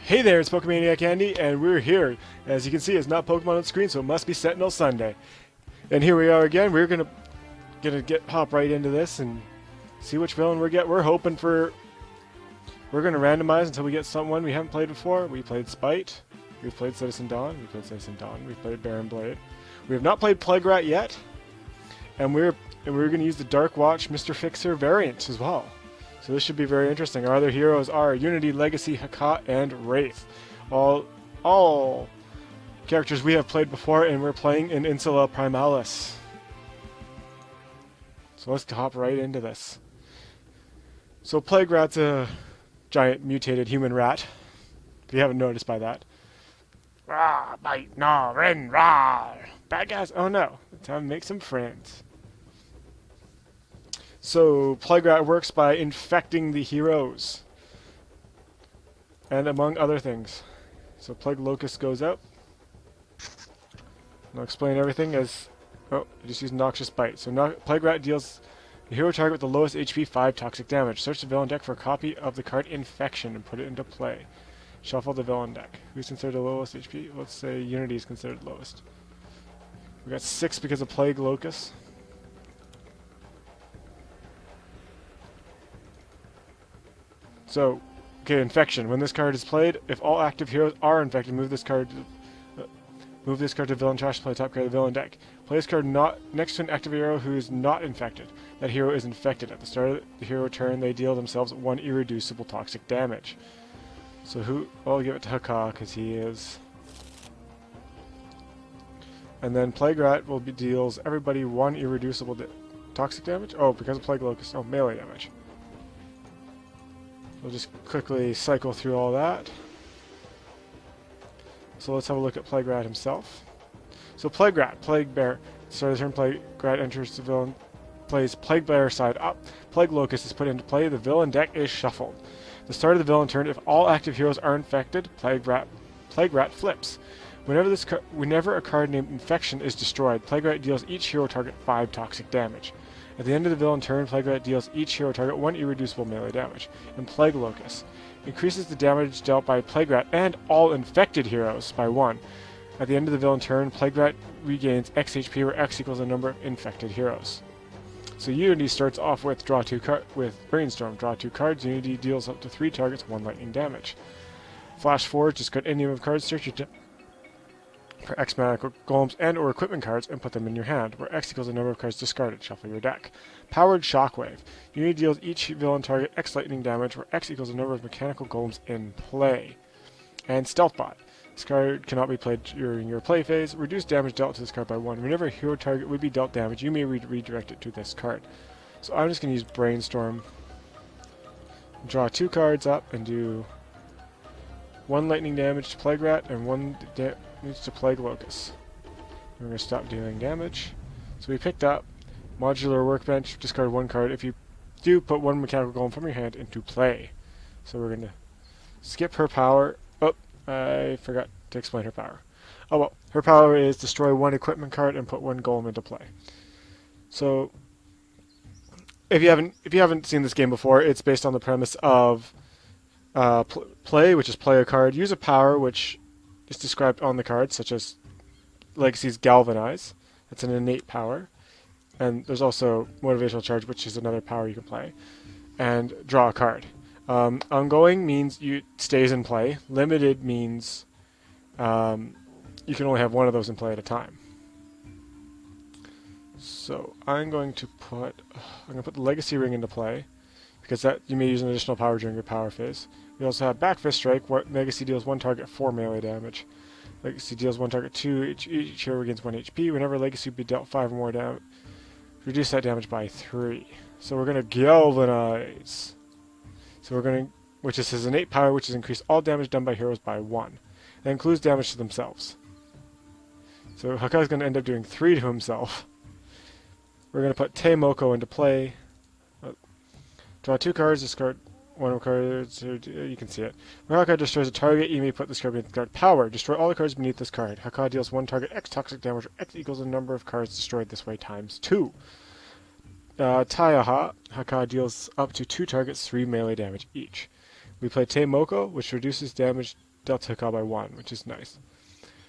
Hey there, it's Pokemaniac Andy, and we're here. As you can see, it's not Pokemon on screen, so it must be Sentinels Sunday. And here we are again. We're gonna hop right into this and see which villain we get. We're hoping for. We're gonna randomize until we get someone we haven't played before. We played Spite. We've played Citizen Dawn. We played Citizen Dawn. We've played Baron Blade. We have not played Plague Rat yet, and we're gonna use the Dark Watch Mr. Fixer variant as well. So this should be very interesting. Our other heroes are Unity, Legacy, Haka, and Wraith. All characters we have played before, and we're playing in Insula Primalis. So let's hop right into this. So Plague Rat's a giant mutated human rat. If you haven't noticed by that. Rah, bite, gnaw, ren, rah. Bad guys, oh no. Time to make some friends. So, Plague Rat works by infecting the heroes. And among other things. So, Plague Locust goes out. I'll explain everything as... Oh, I just used Noxious Bite. So, Plague Rat deals the hero target with the lowest HP 5 toxic damage. Search the villain deck for a copy of the card Infection and put it into play. Shuffle the villain deck. Who's considered the lowest HP? Let's say Unity is considered the lowest. We got 6 because of Plague Locust. So, okay, Infection. When this card is played, if all active heroes are infected, move this card to villain trash to play top card of the villain deck. Play this card not next to an active hero who is not infected. That hero is infected. At the start of the hero turn, they deal themselves 1 irreducible toxic damage. So I'll give it to Haka because he is. And then Plague Rat deals everybody 1 irreducible toxic damage. Oh, because of Plague Locust. Oh, melee damage. We'll just quickly cycle through all that. So let's have a look at Plague Rat himself. So Plague Rat, Plague Bear. Start of the turn, Plague Rat enters the villain, plays Plague Bear side up. Plague Locust is put into play. The villain deck is shuffled. The start of the villain turn, if all active heroes are infected, Plague Rat flips. Whenever a card named Infection is destroyed, Plague Rat deals each hero target 5 toxic damage. At the end of the villain turn, Plague Rat deals each hero target 1 irreducible melee damage. And Plague Locust increases the damage dealt by Plague Rat and all infected heroes by 1. At the end of the villain turn, Plague Rat regains X HP, where X equals the number of infected heroes. So Unity starts off with with Brainstorm. Draw 2 cards. Unity deals up to 3 targets 1 lightning damage. Flash forward, discard any number of cards. Search your for X magical golems and or equipment cards and put them in your hand, where X equals the number of cards discarded. Shuffle your deck. Powered Shockwave. Unity deals each villain target X lightning damage, where X equals the number of mechanical golems in play. And Stealth Bot. This card cannot be played during your play phase. Reduce damage dealt to this card by 1. Whenever a hero target would be dealt damage, you may redirect it to this card. So I'm just going to use Brainstorm. Draw 2 cards up and do 1 lightning damage to Plague Rat and 1 damage to Plague Locust. We're going to stop dealing damage. So we picked up Modular Workbench, discard 1 card. If you do, put 1 mechanical golem from your hand into play. So we're going to skip her power. Oh, I forgot to explain her power. Oh well, her power is destroy 1 equipment card and put 1 golem into play. So if you haven't seen this game before, it's based on the premise of play, which is play a card, use a power, which is described on the card, such as Legacy's Galvanize. That's an innate power. And there's also Motivational Charge, which is another power you can play. And draw a card. Ongoing means it stays in play. Limited means you can only have 1 of those in play at a time. So I'm going to put the Legacy Ring into play, because that you may use an additional power during your power phase. We also have Back Fist Strike, where Legacy deals 1 target 4 melee damage. Legacy deals 1 target 2, each hero regains 1 HP. Whenever Legacy be dealt 5 or more damage, reduce that damage by 3. So we're going to Galvanize. So which is his innate power, which is increase all damage done by heroes by 1. That includes damage to themselves. So Hakai's going to end up doing 3 to himself. We're going to put Teimoko into play. Draw 2 cards, discard 1 of cards. You can see it. When Haka destroys a target, you may put this card beneath the card. Power. Destroy all the cards beneath this card. Haka deals 1 target X toxic damage, or X equals the number of cards destroyed this way times 2. Taiaha. Haka deals up to 2 targets 3 melee damage each. We play Teimoko, which reduces damage dealt to Haka by 1, which is nice.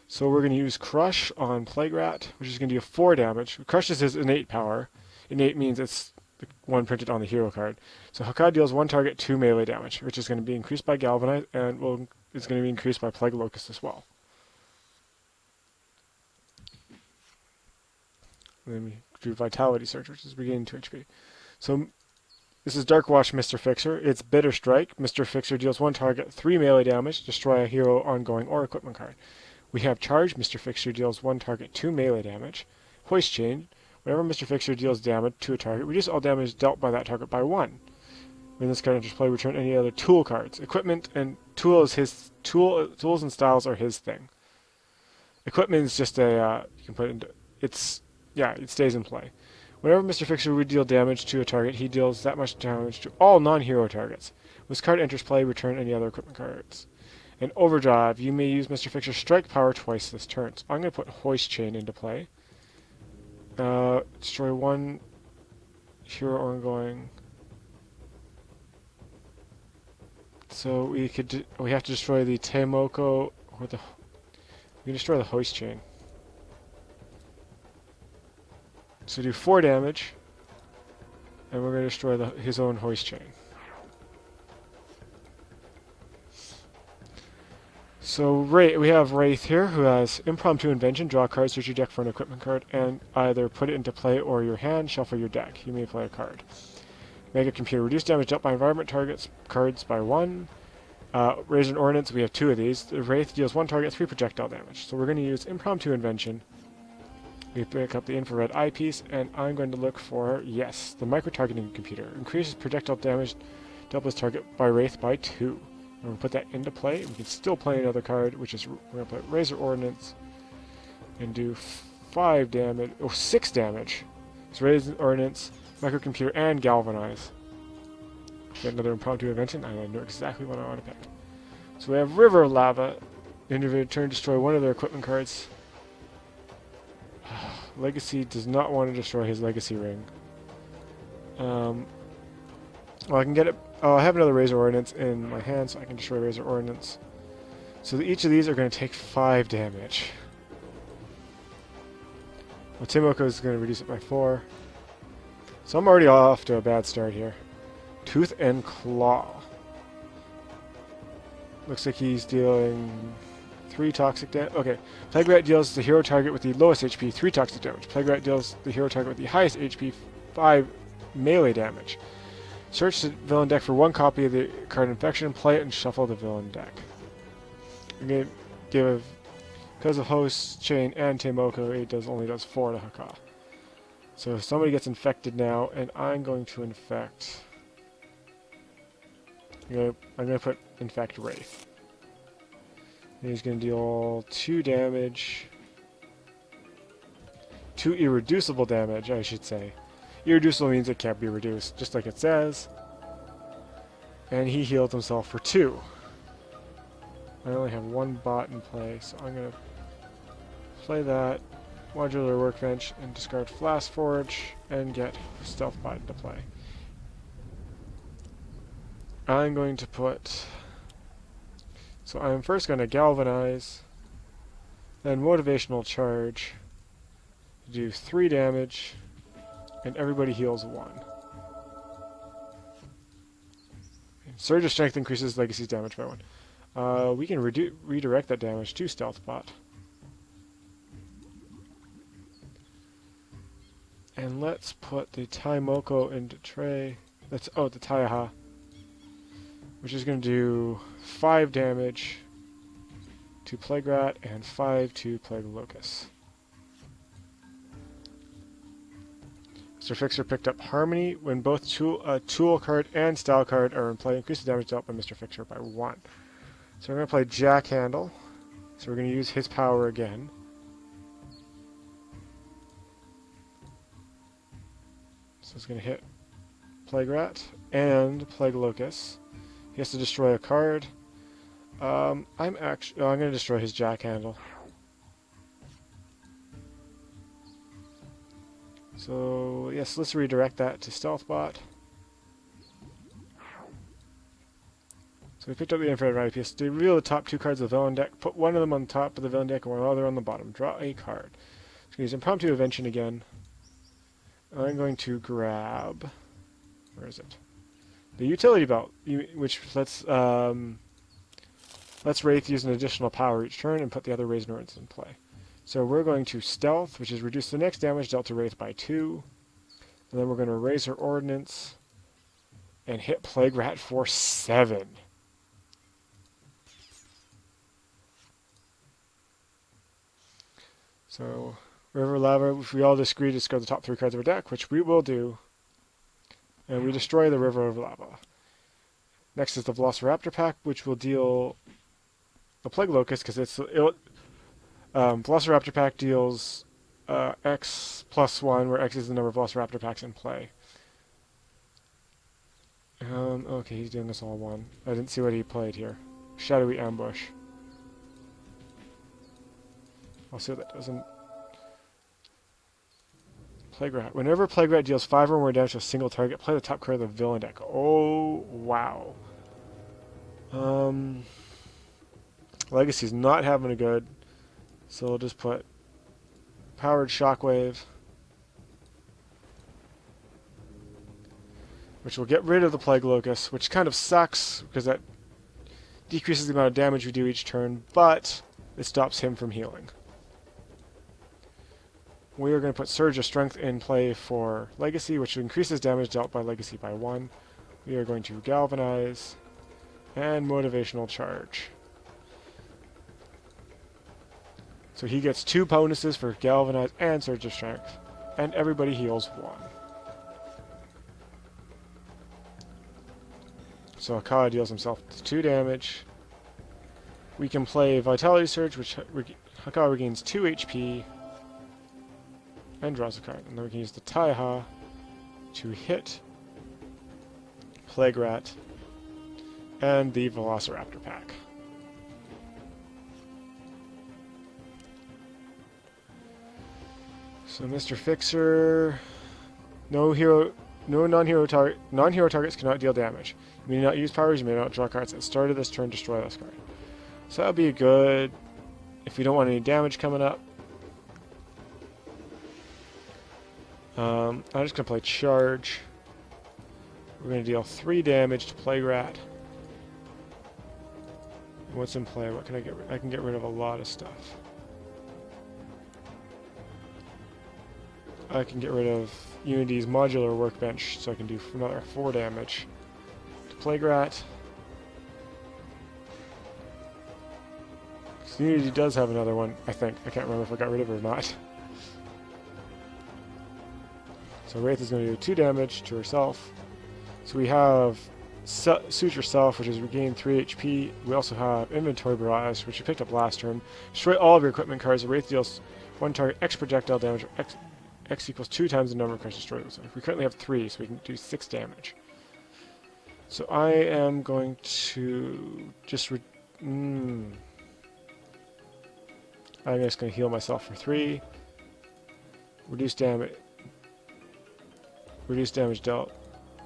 So we're going to use Crush on Plague Rat, which is going to do 4 damage. Crush is his innate power. Innate means it's the one printed on the hero card. So Haka deals 1 target 2 melee damage, which is going to be increased by Galvanize, and is going to be increased by Plague Locust as well. And then we do Vitality Surge, which is regaining 2 HP. So this is Dark Watch Mr. Fixer. It's Bitter Strike. Mr. Fixer deals 1 target 3 melee damage, destroy a hero, ongoing, or equipment card. We have Charge. Mr. Fixer deals 1 target 2 melee damage. Hoist Chain. Whenever Mr. Fixer deals damage to a target, reduce all damage dealt by that target by 1. When this card enters play, return any other tool cards. Equipment and tool is his tools and styles are his thing. Equipment is just a you can put into it stays in play. Whenever Mr. Fixer would deal damage to a target, he deals that much damage to all non-hero targets. When this card enters play, return any other equipment cards. In Overdrive, you may use Mr. Fixer's strike power twice this turn. So I'm going to put Hoist Chain into play. Destroy 1 hero ongoing. So we have to destroy the Teimoko or we can destroy the Hoist Chain. So do 4 damage, and we're going to destroy his own Hoist Chain. So we have Wraith here, who has Impromptu Invention, draw a card, search your deck for an equipment card, and either put it into play or your hand, shuffle your deck. You may play a card. Mega Computer, reduce damage dealt by environment targets cards by 1. Razor and Ordnance, we have 2 of these. The Wraith deals 1 target, 3 projectile damage. So we're going to use Impromptu Invention. We pick up the infrared eyepiece, and I'm going to look for, yes, the micro-targeting computer. Increases projectile damage dealt by this target by Wraith by 2. I'm going to put that into play. We can still play another card, which is, we're going to put Razor Ordnance and do 6 damage. So Razor Ordnance, Microcomputer, and Galvanize. Get another Impromptu Invention. I know exactly what I want to pick. So we have River Lava. Individual turn, destroy 1 of their equipment cards. Legacy does not want to destroy his Legacy Ring. Well, I can get it. Oh, I have another Razor Ordnance in my hand, so I can destroy Razor Ordnance. So each of these are going to take 5 damage. Well, Teimoko is going to reduce it by 4. So I'm already off to a bad start here. Tooth and Claw. Looks like he's dealing 3 toxic damage. Okay. Plague Rat deals the hero target with the lowest HP 3 toxic damage. Plague Rat deals the hero target with the highest HP 5 melee damage. Search the villain deck for 1 copy of the card Infection, play it, and shuffle the villain deck. I'm going to give, because of Host Chain and Teimoko, it only does 4 to Haka. So if somebody gets infected now, and I'm going to infect. I'm going to put Infect Wraith. And he's going to deal 2 damage. 2 irreducible damage, I should say. Irreducible means it can't be reduced, just like it says. And he healed himself for 2. I only have 1 bot in play, so I'm going to play that Modular Workbench and discard Flask Forge and get Stealth Bot into play. I'm going to put... So I'm first going to Galvanize, then Motivational Charge, do 3 damage, and everybody heals 1. Surge of Strength increases Legacy's damage by 1. We can redirect that damage to Stealth Bot. And let's put the Teimoko into tray. The Taiaha, which is going to do 5 damage to Plague Rat and 5 to Plague Locust. Mr. Fixer picked up Harmony. When both tool card and style card are in play, increase the damage dealt by Mr. Fixer by 1. So we're going to play Jack Handle. So we're going to use his power again. So it's going to hit Plague Rat and Plague Locust. He has to destroy a card. I'm going to destroy his Jack Handle. So, yes, let's redirect that to Stealth Bot. So we picked up the infrared rally piece. To reveal the top 2 cards of the villain deck, put one of them on top of the villain deck and one other on the bottom. Draw a card. So use Impromptu Invention again. I'm going to grab... Where is it? The Utility Belt, which lets Wraith use an additional power each turn and put the other Razor Ordnance in play. So we're going to Stealth, which is reduce the next damage dealt to Wraith by 2. And then we're going to Razor Ordnance and hit Plague Rat for 7. So, River Lava, if we all disagree, discard the top 3 cards of our deck, which we will do. And we destroy the River of Lava. Next is the Velociraptor pack, which will deal the Plague Locust, because Velociraptor pack deals X plus 1, where X is the number of Velociraptor packs in play. Okay, he's doing this all 1. I didn't see what he played here. Shadowy Ambush. I'll see what that does. Plague Rat. Whenever Plague Rat deals 5 or more damage to a single target, play the top card of the villain deck. Oh, wow. Legacy's not having a good, so we'll just put Powered Shockwave, which will get rid of the Plague Locust, which kind of sucks, because that decreases the amount of damage we do each turn, but it stops him from healing. We are going to put Surge of Strength in play for Legacy, which increases damage dealt by Legacy by 1. We are going to Galvanize and Motivational Charge. So he gets 2 bonuses for Galvanize and Surge of Strength, and everybody heals 1. So Akawa deals himself 2 damage. We can play Vitality Surge, which Akawa regains 2 HP. And draws a card. And then we can use the Taiha to hit Plague Rat and the Velociraptor pack. So Mr. Fixer, non-hero targets cannot deal damage. You may not use powers, you may not draw cards. At the start of this turn, destroy this card. So that would be good if we don't want any damage coming up. I'm just going to play Charge. We're going to deal 3 damage to Plague Rat. And what's in play? What can I get rid of? I can get rid of a lot of stuff. I can get rid of Unity's modular workbench, so I can do another 4 damage to Plague Rat. So Unity does have another one, I think. I can't remember if I got rid of it or not. So Wraith is going to do 2 damage to herself. So we have Suit Yourself, which is regain 3 HP. We also have Inventory Barrage, which you picked up last turn. Destroy all of your equipment cards. The Wraith deals 1 target X projectile damage, or X equals 2 times the number of cards destroyed. So we currently have 3, so we can do 6 damage. So I am going to just... I'm just going to heal myself for 3. Reduce damage dealt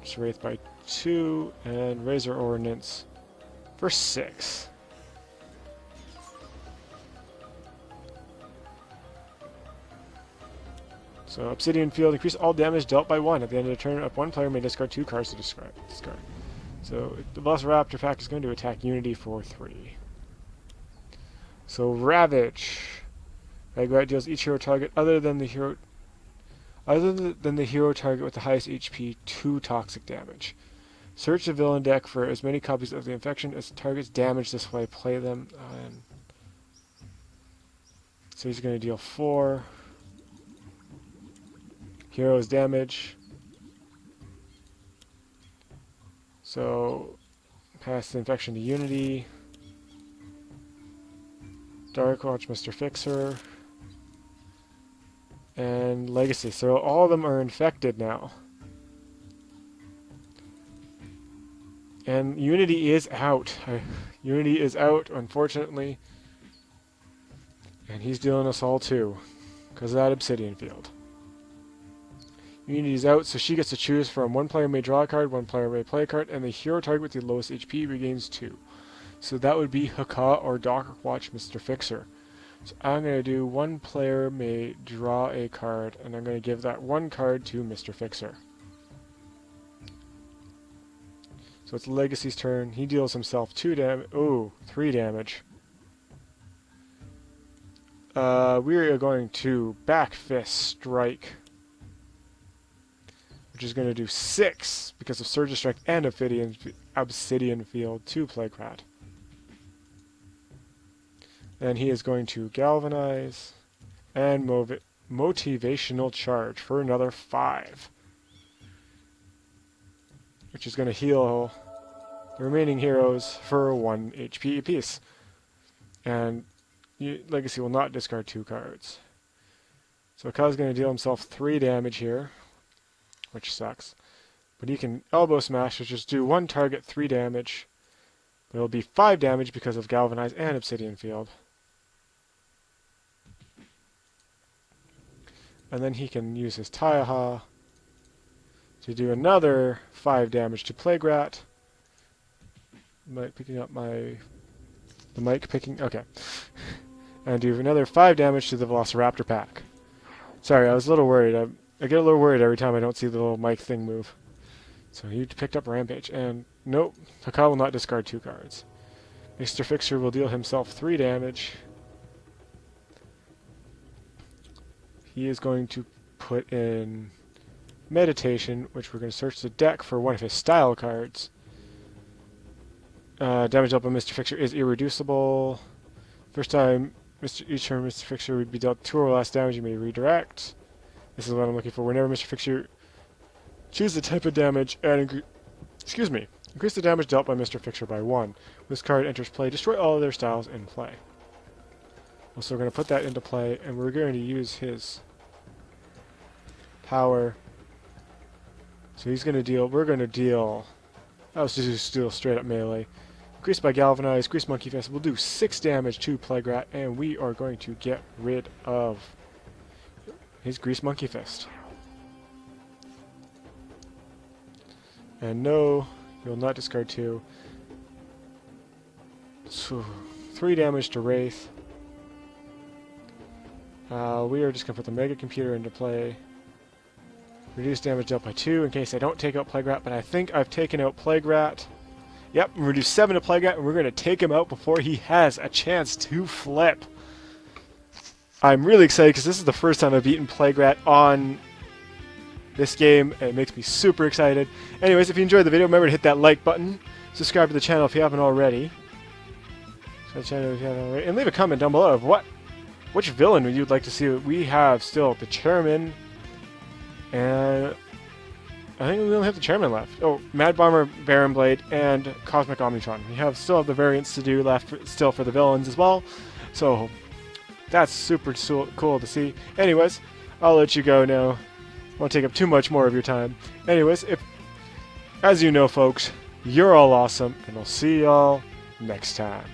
to Wraith by 2, and Razor Ordnance for 6. So Obsidian Field, increase all damage dealt by 1. At the end of the turn, up 1 player may discard 2 cards to discard. So the Velociraptor pack is going to attack Unity for 3. So Ravage. Plague Rat deals each hero target other than the hero target with the highest HP 2 toxic damage. Search the villain deck for as many copies of the infection as targets damage this way. Play them. So he's going to deal 4 heroes damage. So pass the infection to Unity. Dark Watch Mr. Fixer. And Legacy. So all of them are infected now. And Unity is out. Unity is out, unfortunately. And he's dealing us all too, because of that Obsidian Field. Immunity's out, so she gets to choose from one player may draw a card, one player may play a card, and the hero target with the lowest HP regains 2. So that would be Haka or Doc Watch Mr. Fixer. So I'm going to do one player may draw a card, and I'm going to give that one card to Mr. Fixer. So it's Legacy's turn. He deals himself 3 damage. We are going to Back Fist Strike, which is going to do 6 because of Surge Strike and Obsidian Field to Plague Rat. Then he is going to Galvanize and Motivational Charge for another 5, which is going to heal the remaining heroes for 1 HP apiece. And Legacy will not discard 2 cards. So Ka's going to deal himself 3 damage here, which sucks. But he can Elbow Smash, which just do 1 target 3 damage. But it'll be 5 damage because of Galvanize and Obsidian Field. And then he can use his Taiaha to do another 5 damage to Plague Rat. Okay. And do another 5 damage to the Velociraptor pack. Sorry, I was a little worried. I get a little worried every time I don't see the little mic thing move. So he picked up Rampage, and nope, Haka will not discard 2 cards. Mr. Fixer will deal himself 3 damage. He is going to put in Meditation, which we're going to search the deck for one of his style cards. Damage dealt by Mr. Fixer is irreducible. First time each turn Mr. Fixer would be dealt 2 or less damage, you may redirect. This is what I'm looking for. Whenever Mr. Fixer choose the type of damage and increase the damage dealt by Mr. Fixer by 1. When this card enters play, destroy all of their styles in play. So we're going to put that into play, and we're going to use his power. So he's going to deal, let's just deal straight up melee. Increased by Galvanize, Grease Monkey Fist will do 6 damage to Plague Rat, and we are going to get rid of his Grease Monkey Fist. And no, you'll not discard 2. So 3 damage to Wraith. We are just going to put the Mega Computer into play. Reduce damage dealt by 2 in case I don't take out Plague Rat, but I think I've taken out Plague Rat. Yep, reduce 7 to Plague Rat, and we're going to take him out before he has a chance to flip. I'm really excited because this is the first time I've beaten Plague Rat on this game, and it makes me super excited. Anyways, if you enjoyed the video, remember to hit that like button, subscribe to the channel if you haven't already, and leave a comment down below of which villain would you like to see. We have still the Chairman, and I think we only have the Chairman left. Oh, Mad Bomber, Baron Blade, and Cosmic Omnitron. We still have the variants to do left still for the villains as well. So that's super cool to see. Anyways, I'll let you go now. I won't take up too much more of your time. Anyways, as you know, folks, you're all awesome, and I'll see y'all next time.